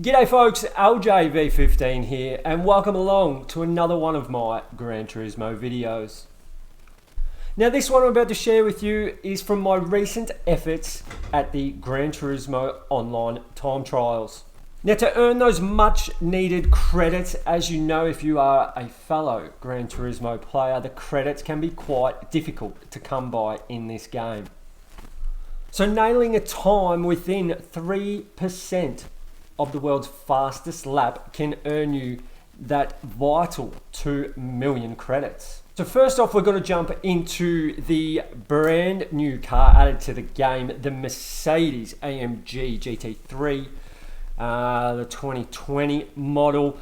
G'day folks, LJV15 here and welcome along to another one of my Gran Turismo videos. Now this one I'm about to share with you is from my recent efforts at the Gran Turismo online time trials. Now to earn those much needed credits, as you know if you are a fellow Gran Turismo player, the credits can be quite difficult to come by in this game. So nailing a time within 3% of the world's fastest lap can earn you that vital 2 million credits. So first off, we're going to jump into the brand new car added to the game, the Mercedes-AMG GT3, the 2020 model.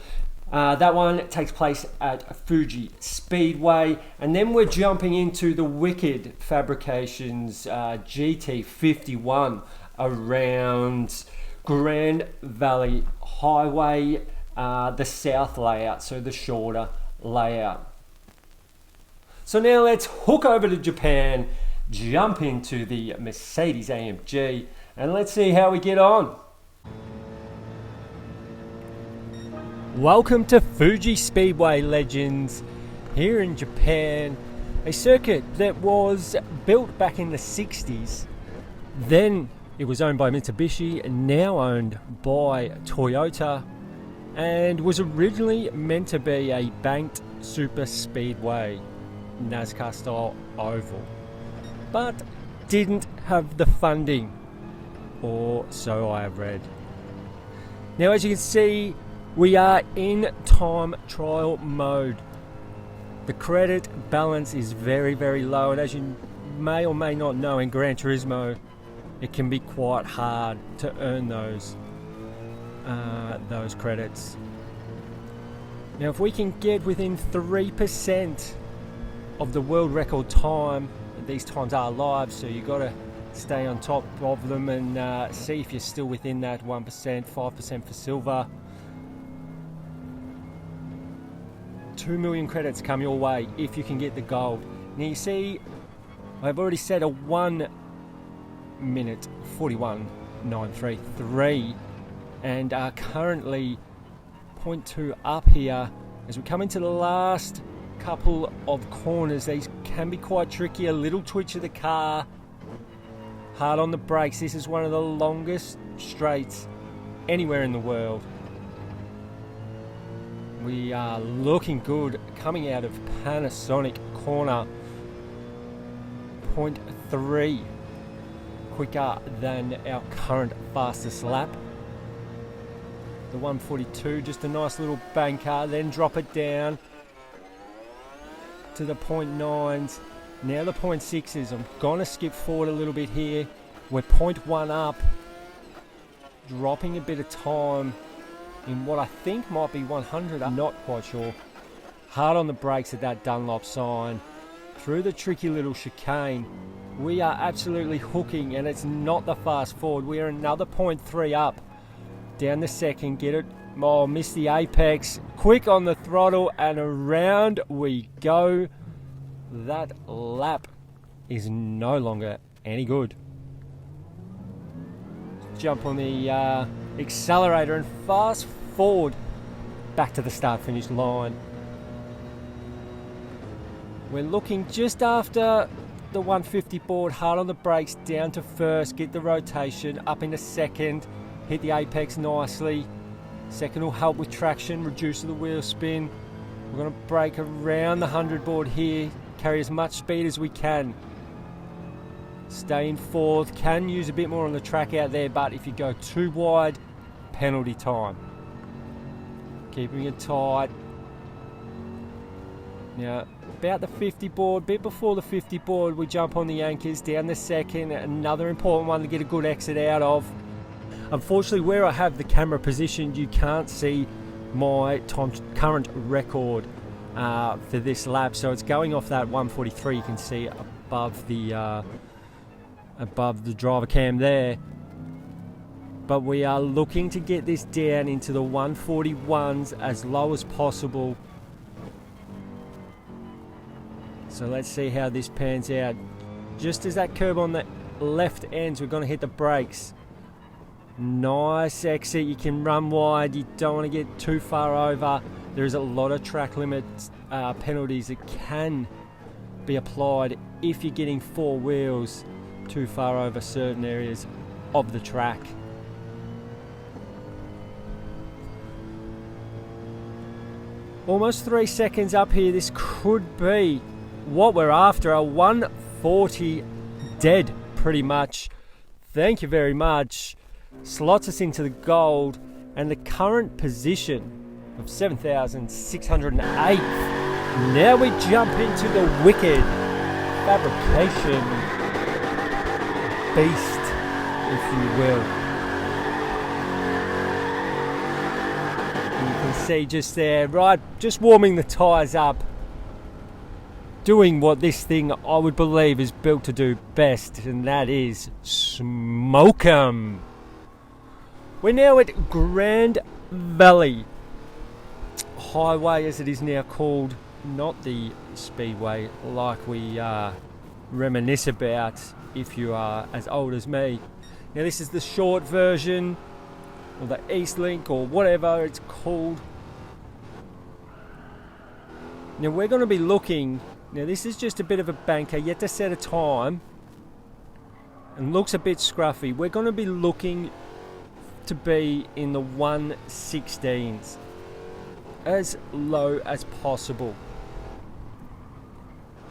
That one takes place at Fuji Speedway, and then we're jumping into the wicked Fabrications GT51 around Grand Valley Highway, the south layout, so the shorter layout. So now let's hook over to Japan, jump into the Mercedes-AMG, and let's see how we get on. Welcome to Fuji Speedway, legends, here in Japan, a circuit that was built back in the 60s. Then it was owned by Mitsubishi and now owned by Toyota, and was originally meant to be a banked super speedway, NASCAR style oval, but didn't have the funding, or so I have read. Now as you can see, we are in time trial mode. The credit balance is very, very low, and as you may or may not know, in Gran Turismo it can be quite hard to earn those credits. Now if we can get within 3% of the world record time, these times are live, so you got to stay on top of them and see if you're still within that 1%, 5% for silver. 2 million credits come your way if you can get the gold. Now you see, I've already set a 1 minute 41.933 and are currently 0.2 up here. As we come into the last couple of corners, these can be quite tricky. A little twitch of the car, hard on the brakes. This is one of the longest straights anywhere in the world. We are looking good coming out of Panasonic corner, 0.3 quicker than our current fastest lap. The 142, just a nice little banker, then drop it down to the 0.9s. Now the 0.6s. I'm gonna skip forward a little bit here. We're 0.1 up, dropping a bit of time in what I think might be 100. I'm not quite sure. Hard on the brakes at that Dunlop sign. Through the tricky little chicane, we are absolutely hooking, and it's not the fast forward. We are another 0.3 up. Down the second, get it. Oh, missed the apex. Quick on the throttle, and around we go. That lap is no longer any good. Jump on the accelerator and fast forward back to the start finish line. We're looking just after the 150 board, hard on the brakes, down to first, get the rotation, up into second, hit the apex nicely. Second will help with traction, reduce the wheel spin. We're going to brake around the 100 board here, carry as much speed as we can. Stay in fourth, can use a bit more on the track out there, but if you go too wide, penalty time. Keeping it tight. Now, about the 50 board, bit before the 50 board, we jump on the anchors, down the second, another important one to get a good exit out of. Unfortunately, where I have the camera positioned, you can't see my current record for this lap, so it's going off that 143. You can see above the driver cam there. But we are looking to get this down into the 141s as low as possible. So let's see how this pans out. Just as that curb on the left ends, we're going to hit the brakes. Nice exit. You can run wide. You don't want to get too far over. There's a lot of track limit penalties that can be applied if you're getting four wheels too far over certain areas of the track. Almost 3 seconds up here. This could be what we're after. A 140 dead, pretty much. Thank you very much. Slots us into the gold, and the current position of 7,608. Now we jump into the wicked fabrication beast, if you will. And you can see just there, right, just warming the tyres up, doing what this thing I would believe is built to do best, and that is smoke 'em. We're now at Grand Valley Highway, as it is now called, not the Speedway like we reminisce about if you are as old as me. Now this is the short version, or the East Link, or whatever it's called. Now we're going to be looking, now this is just a bit of a banker, yet to set a time, and looks a bit scruffy. We're going to be looking to be in the 116s, as low as possible.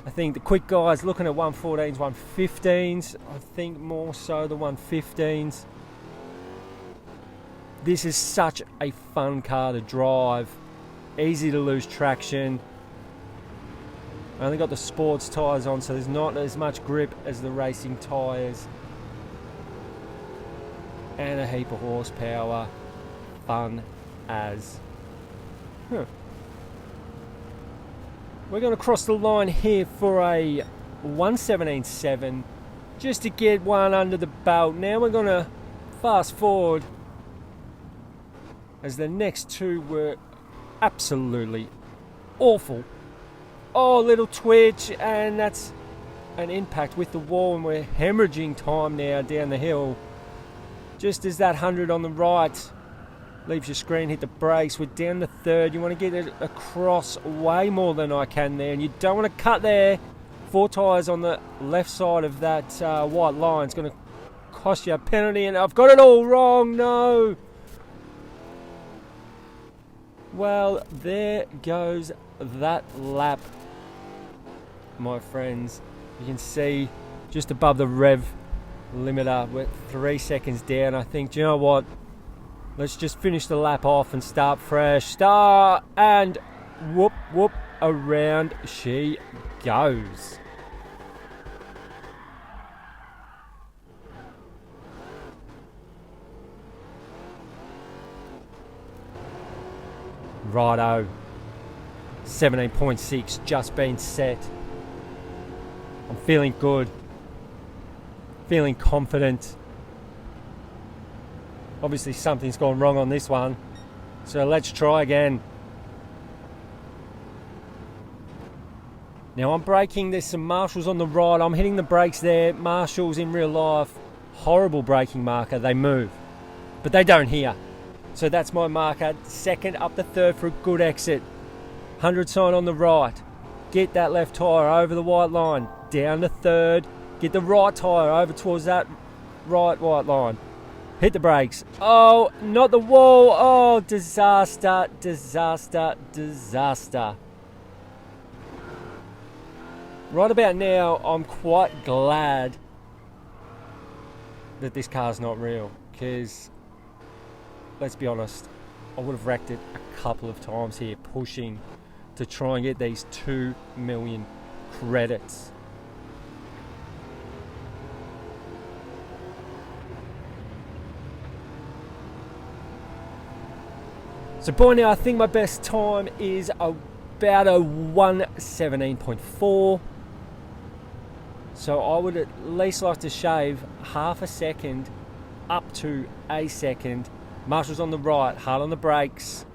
I think the quick guys looking at 114s, 115s. I think more so the 115s. This is such a fun car to drive. Easy to lose traction. I only got the sports tyres on, so there's not as much grip as the racing tyres. And a heap of horsepower. Fun as. We're going to cross the line here for a 117.7 just to get one under the belt. Now we're going to fast forward, as the next two were absolutely awful. Oh, little twitch, and that's an impact with the wall, and we're hemorrhaging time now down the hill. Just as that 100 on the right leaves your screen, hit the brakes. We're down the third. You want to get it across way more than I can there, and you don't want to cut there. 4 tyres on the left side of that white line. It's going to cost you a penalty, and I've got it all wrong. No. Well, there goes that lap, my friends. You can see just above the rev limiter, we're 3 seconds down. I think, do you know what? Let's just finish the lap off and start fresh. Start, and whoop, whoop, around she goes. Righto. 17.6 just been set. I'm feeling good. Feeling confident. Obviously something's gone wrong on this one, so let's try again. Now I'm braking, there's some marshals on the right, I'm hitting the brakes there. Marshals in real life, horrible braking marker, they move, but they don't here. So that's my marker, second up the third for a good exit. 100 sign on the right, get that left tyre over the white line, down the third, get the right tyre over towards that right white line. Hit the brakes. Oh, not the wall. Oh, disaster, disaster, disaster. Right about now, I'm quite glad that this car's not real, because, let's be honest, I would have wrecked it a couple of times here, pushing to try and get these 2 million credits. So by now I think my best time is about a 117.4. So I would at least like to shave half a second up to a second. Marshals on the right, hard on the brakes.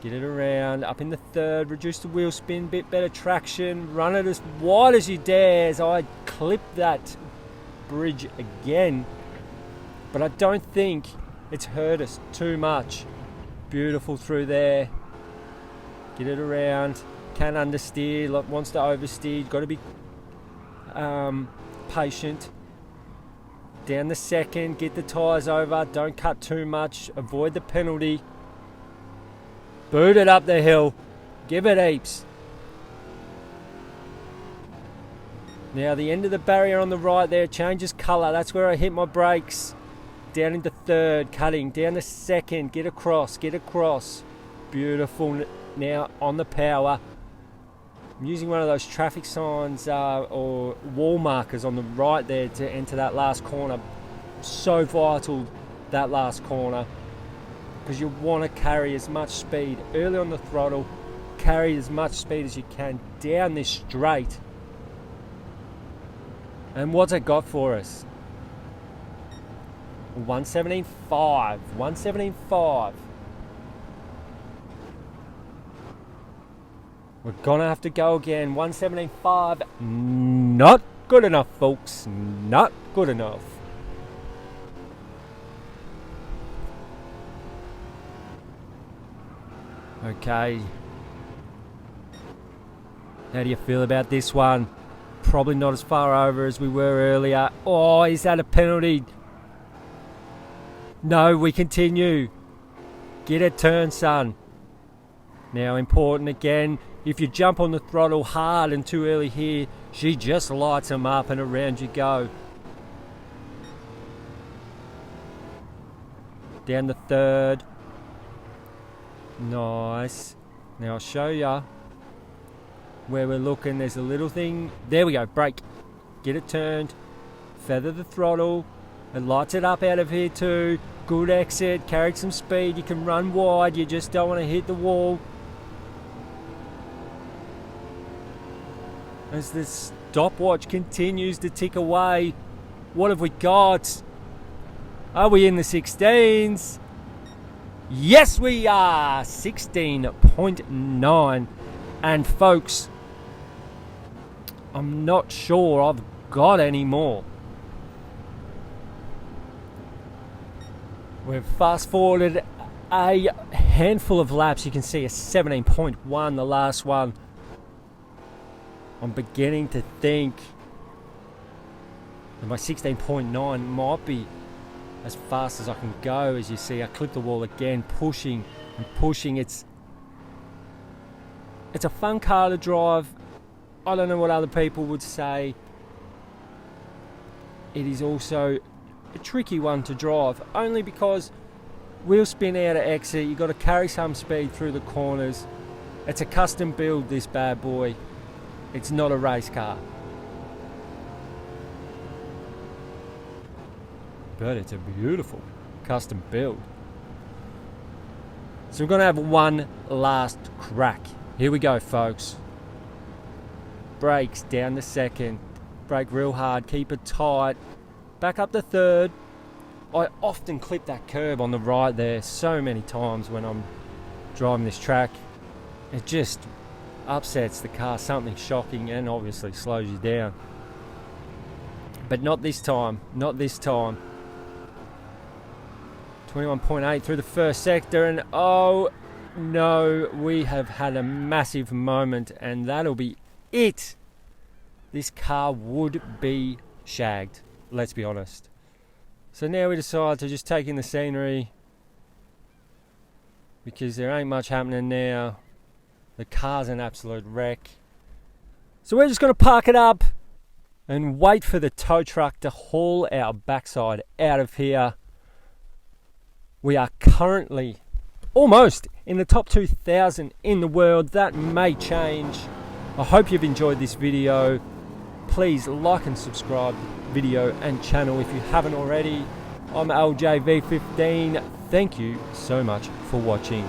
Get it around, up in the third, reduce the wheel spin, bit better traction, run it as wide as you dare as I clip that bridge again. but I don't think it's hurt us too much. Beautiful through there. Get it around. Can understeer, wants to oversteer. Got to be patient. Down the second, get the tyres over. Don't cut too much. Avoid the penalty. Boot it up the hill. Give it heaps. Now the end of the barrier on the right there changes colour. That's where I hit my brakes. Down into third, cutting. Down the second, get across, get across. Beautiful. Now on the power. I'm using one of those traffic signs or wall markers on the right there to enter that last corner. So vital, that last corner, because you want to carry as much speed early on the throttle. Carry as much speed as you can down this straight. And what's it got for us? 117.5. 117.5. We're gonna have to go again. 117.5. Not good enough, folks. Not good enough. Okay. How do you feel about this one? Probably not as far over as we were earlier. Oh, is that a penalty? No, we continue. Get a turn, son. Now, important again. If you jump on the throttle hard and too early here, she just lights them up and around you go. Down the third. Nice. Now I'll show you where we're looking. There's a little thing. There we go. Brake. Get it turned. Feather the throttle. It lights it up out of here too. Good exit. Carried some speed. You can run wide. You just don't want to hit the wall. As the stopwatch continues to tick away, what have we got? Are we in the 16s? Yes, we are! 16.9. And folks, I'm not sure I've got any more. We've fast forwarded a handful of laps. You can see a 17.1, the last one. I'm beginning to think that my 16.9 might be as fast as I can go. As you see, I clip the wall again, pushing and pushing. It's a fun car to drive. I don't know what other people would say. It is also a tricky one to drive, only because wheel spin out of exit. You've got to carry some speed through the corners. It's a custom build, this bad boy. It's not a race car. But it's a beautiful custom build. So we're going to have one last crack. Here we go, folks. Brakes down the second. Brake real hard. Keep it tight. Back up the third. I often clip that curb on the right there so many times when I'm driving this track. It just upsets the car, something shocking, and obviously slows you down. But not this time. Not this time. 21.8 through the first sector, and oh no, we have had a massive moment, and that'll be it. This car would be shagged, let's be honest. So now we decide to just take in the scenery, because there ain't much happening now. The car's an absolute wreck. So we're just going to park it up and wait for the tow truck to haul our backside out of here. We are currently almost in the top 2,000 in the world. That may change. I hope you've enjoyed this video. Please like and subscribe video and channel if you haven't already. I'm LJV15. Thank you so much for watching.